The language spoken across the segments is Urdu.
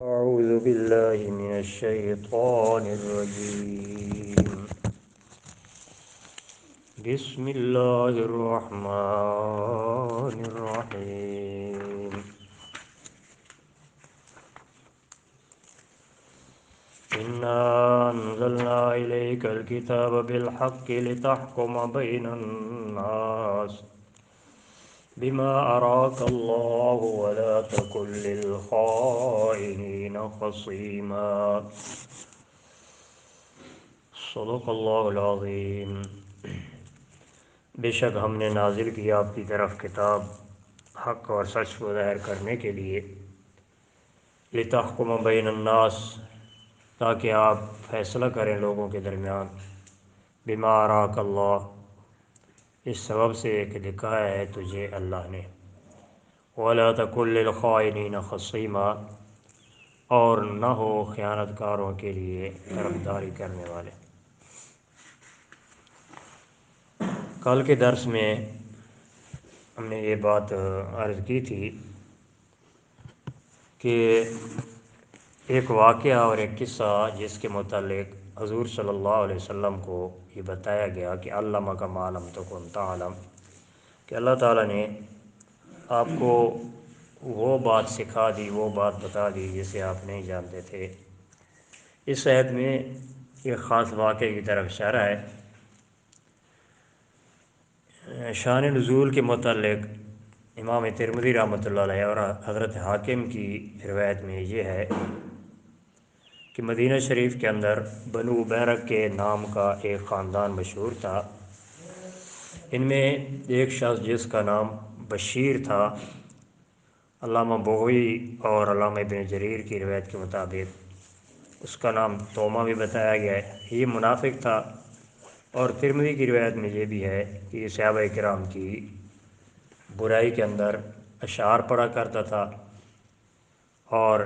أعوذ بالله من الشيطان الرجيم. بسم الله الرحمن الرحيم. إنا أنزلنا إليك الكتاب بالحق لتحكم بين الناس بما أراك الله ولا تكن للخائنين خصيما. صدق اللہ العظیم۔ بے شک ہم نے نازل کیا آپ کی طرف کتاب حق اور سچ کو ظاہر کرنے کے لیے، لتحکم بین الناس، تاکہ آپ فیصلہ کریں لوگوں کے درمیان، بما اراک اللہ، اس سبب سے کہ دکھایا ہے تجھے اللہ نے، ولا تکن للخائنین خصیما، اور نہ ہو خیانت کاروں کے لیے طرفداری کرنے والے۔ کل کے درس میں ہم نے یہ بات عرض کی تھی کہ ایک واقعہ اور ایک قصہ جس کے متعلق حضور صلی اللہ علیہ وسلم کو یہ بتایا گیا کہ علمک ما لم تکن تعلم، کہ اللہ تعالیٰ نے آپ کو وہ بات سکھا دی، وہ بات بتا دی جسے آپ نہیں جانتے تھے۔ اس آیت میں ایک خاص واقعے کی طرف اشارہ ہے۔ شان نزول کے متعلق امام ترمذی رحمۃ اللہ علیہ اور حضرت حاکم کی روایت میں یہ ہے کہ مدینہ شریف کے اندر بنو بیرک کے نام کا ایک خاندان مشہور تھا۔ ان میں ایک شخص جس کا نام بشیر تھا، علامہ بغوی اور علامہ ابن جریر کی روایت کے مطابق اس کا نام توما بھی بتایا گیا ہے، یہ منافق تھا۔ اور ترمذی کی روایت میں یہ بھی ہے کہ یہ صحابہ کرام کی برائی کے اندر اشعار پڑھا کرتا تھا اور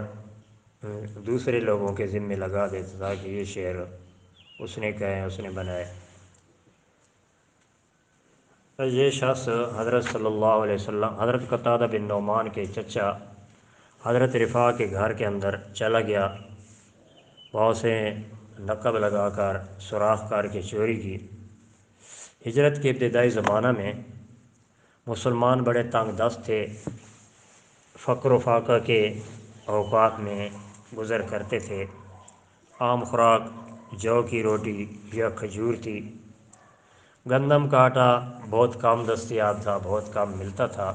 دوسرے لوگوں کے ذمے لگا دیتا تھا کہ یہ شعر اس نے کہے، اس نے بنائے۔ یہ شخص حضرت صلی اللہ علیہ وسلم، حضرت قتادہ بن نعمان کے چچا حضرت رفاع کے گھر کے اندر چلا گیا، وہاں سے نقب لگا کر سوراخ کر کے چوری کی۔ ہجرت کے ابتدائی زمانہ میں مسلمان بڑے تنگ دست تھے، فقر و فاقہ کے اوقات میں گزر کرتے تھے۔ عام خوراک جو کی روٹی یا کھجور تھی۔ گندم کا آٹا بہت کم دستیاب تھا، بہت کم ملتا تھا،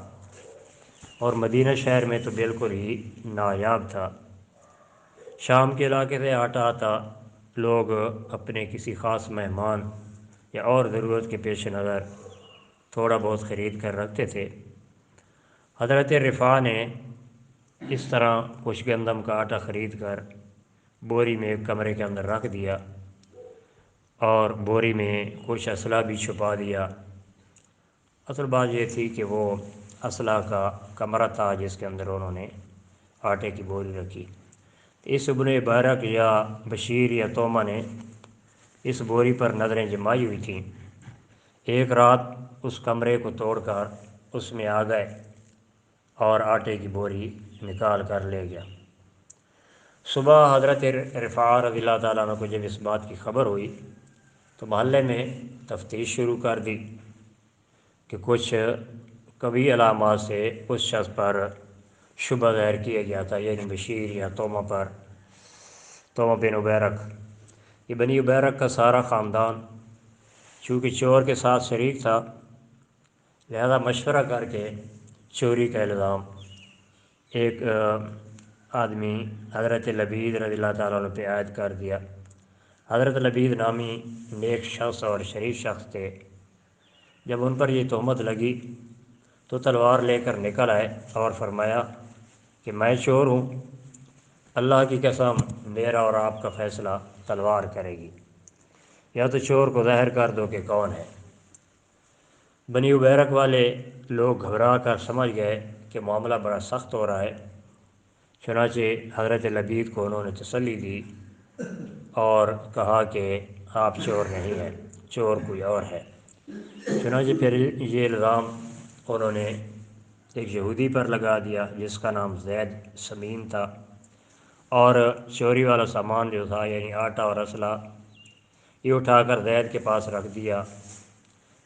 اور مدینہ شہر میں تو بالکل ہی نایاب تھا۔ شام کے علاقے سے آٹا آتا، لوگ اپنے کسی خاص مہمان یا اور ضرورت کے پیش نظر تھوڑا بہت خرید کر رکھتے تھے۔ حضرت رفاع نے اس طرح کچھ گندم کا آٹا خرید کر بوری میں ایک کمرے کے اندر رکھ دیا اور بوری میں کچھ اسلحہ بھی چھپا دیا۔ اصل بات یہ تھی کہ وہ اسلحہ کا کمرہ تھا جس کے اندر انہوں نے آٹے کی بوری رکھی۔ اس ابن بیرک یا بشیر یا توما نے اس بوری پر نظریں جمائی ہوئی تھیں۔ ایک رات اس کمرے کو توڑ کر اس میں آ گئے اور آٹے کی بوری نکال کر لے گیا۔ صبح حضرت رفاع رضی اللہ تعالیٰ عنہ کو جب اس بات کی خبر ہوئی تو محلے میں تفتیش شروع کر دی کہ کچھ قوی علامات سے اس شخص پر شبہ ظاہر کیا گیا تھا، یعنی بشیر یا توما پر، توما بن بیرک۔ یہ بنی بیرک کا سارا خاندان چونکہ چور کے ساتھ شریک تھا، لہذا مشورہ کر کے چوری کا الزام ایک آدمی حضرت لبید رضی اللہ تعالیٰ عنہ پہ عائد کر دیا۔ حضرت لبید نامی نیک شخص اور شریف شخص تھے۔ جب ان پر یہ تہمت لگی تو تلوار لے کر نکل آئے اور فرمایا کہ میں چور ہوں، اللہ کی قسم میرا اور آپ کا فیصلہ تلوار کرے گی، یا تو چور کو ظاہر کر دو کہ کون ہے۔ بنی بیرک والے لوگ گھبرا کر سمجھ گئے کہ معاملہ بڑا سخت ہو رہا ہے، چنانچہ حضرت لبید کو انہوں نے تسلی دی اور کہا کہ آپ چور نہیں ہیں، چور کوئی اور ہے۔ چنانچہ پھر یہ الزام انہوں نے ایک یہودی پر لگا دیا جس کا نام زید سمین تھا، اور چوری والا سامان جو تھا یعنی آٹا اور اسلحہ یہ اٹھا کر زید کے پاس رکھ دیا۔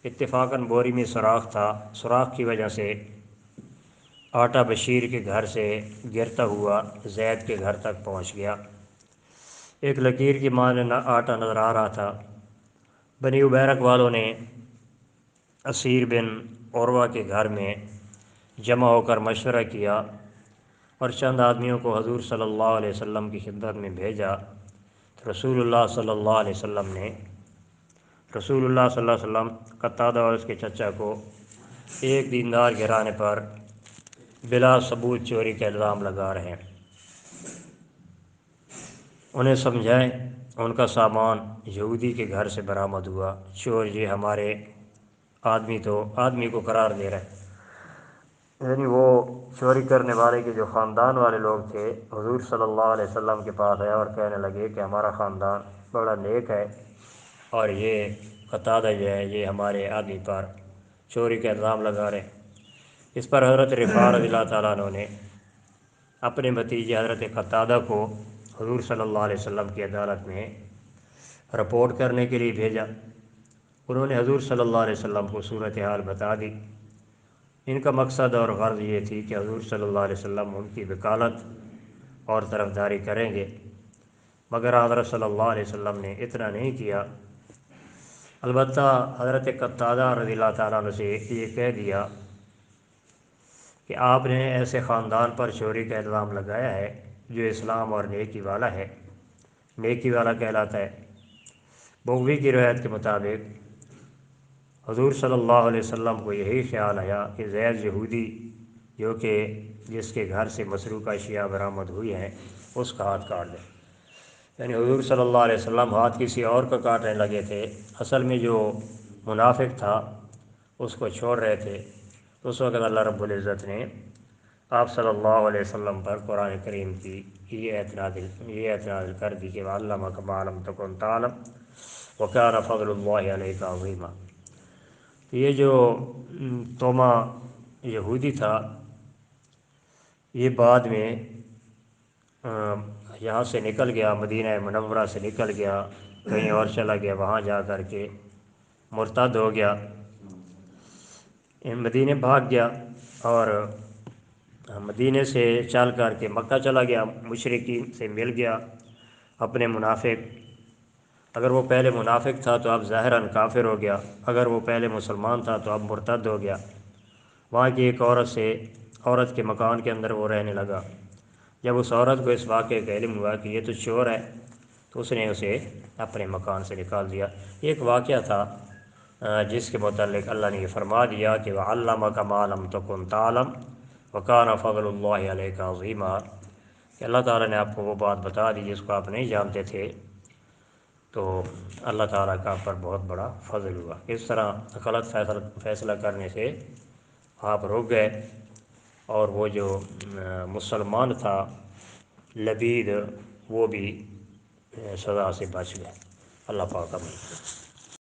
اتفاقاً بوری میں سوراخ تھا، سوراخ کی وجہ سے آٹا بشیر کے گھر سے گرتا ہوا زید کے گھر تک پہنچ گیا۔ ایک لکیر کی مانند آٹا نظر آ رہا تھا۔ بنی عبیرق والوں نے اسیر بن عروہ کے گھر میں جمع ہو کر مشورہ کیا اور چند آدمیوں کو حضور صلی اللہ علیہ وسلم کی خدمت میں بھیجا۔ تو رسول اللہ صلی اللہ علیہ وسلم قتادہ اور اس کے چچا کو ایک دیندار گرانے پر بلا ثبوت چوری کا الزام لگا رہے ہیں۔ انہیں سمجھائیں ان کا سامان یہودی کے گھر سے برآمد ہوا، چور یہ ہمارے آدمی کو قرار دے رہے ہیں۔ یعنی وہ چوری کرنے والے کے جو خاندان والے لوگ تھے حضور صلی اللہ علیہ وسلم کے پاس آئے اور کہنے لگے کہ ہمارا خاندان بڑا نیک ہے اور یہ قتادہ جو ہے یہ ہمارے آدمی پر چوری کا الزام لگا رہے ہیں۔ اس پر حضرت رفاع رضی اللہ تعالیٰ عنہ نے اپنے بھتیجے حضرت قتادہ کو حضور صلی اللہ علیہ وسلم کی عدالت میں رپورٹ کرنے کے لیے بھیجا۔ انہوں نے حضور صلی اللہ علیہ وسلم کو صورتحال بتا دی۔ ان کا مقصد اور غرض یہ تھی کہ حضور صلی اللہ علیہ وسلم ان کی وکالت اور طرفداری کریں گے، مگر حضرت صلی اللہ علیہ وسلم نے اتنا نہیں کیا۔ البتہ حضرت قتادہ رضی اللہ تعالیٰ عنہ سے یہ کہہ دیا کہ آپ نے ایسے خاندان پر چوری کا الزام لگایا ہے جو اسلام اور نیکی والا ہے، نیکی والا کہلاتا ہے۔ بغوی کی روایت کے مطابق حضور صلی اللہ علیہ وسلم کو یہی خیال آیا کہ زید یہودی جو کہ جس کے گھر سے مسروقہ اشیاء برآمد ہوئی ہیں اس کا ہاتھ کاٹ دیں۔ یعنی حضور صلی اللہ علیہ وسلم ہاتھ کسی اور کا کاٹنے لگے تھے، اصل میں جو منافق تھا اس کو چھوڑ رہے تھے۔ اس وقت اللہ رب العزت نے آپ صلی اللہ علیہ وسلم پر قرآن کریم کی یہ آیت نازل کر دی کہ وَعَلَّمَكَ مَا لَمْ تَكُنْ تَعْلَمْ وَكَانَ فَضْلُ اللَّهِ عَلَيْكَ عَظِيمًا۔ تو یہ جو توما یہودی تھا یہ بعد میں یہاں سے نکل گیا، مدینہ منورہ سے نکل گیا، کہیں اور چلا گیا، وہاں جا کر کے مرتد ہو گیا، مدینے بھاگ گیا اور مدینے سے چل کر کے مکہ چلا گیا، مشرکین سے مل گیا اپنے منافق۔ اگر وہ پہلے منافق تھا تو اب ظاہراً کافر ہو گیا، اگر وہ پہلے مسلمان تھا تو اب مرتد ہو گیا۔ وہاں کی ایک عورت کے مکان کے اندر وہ رہنے لگا۔ جب اس عورت کو اس واقعے کا علم ہوا کہ یہ تو چور ہے تو اس نے اسے اپنے مکان سے نکال دیا۔ ایک واقعہ تھا جس کے متعلق اللہ نے یہ فرما دیا کہ وَعَلَّمَكَ مَا لَمْ تَكُنْ تَعْلَمْ وَكَانَ فَضْلُ اللَّهِ عَلَيْكَ عَظِيمًا، کہ اللہ تعالیٰ نے آپ کو وہ بات بتا دی جس کو آپ نہیں جانتے تھے، تو اللہ تعالیٰ کا آپ پر بہت بڑا فضل ہوا۔ اس طرح غلط فیصلہ کرنے سے آپ رک گئے اور وہ جو مسلمان تھا لبید وہ بھی سزا سے بچ گئے۔ اللہ پاک امین۔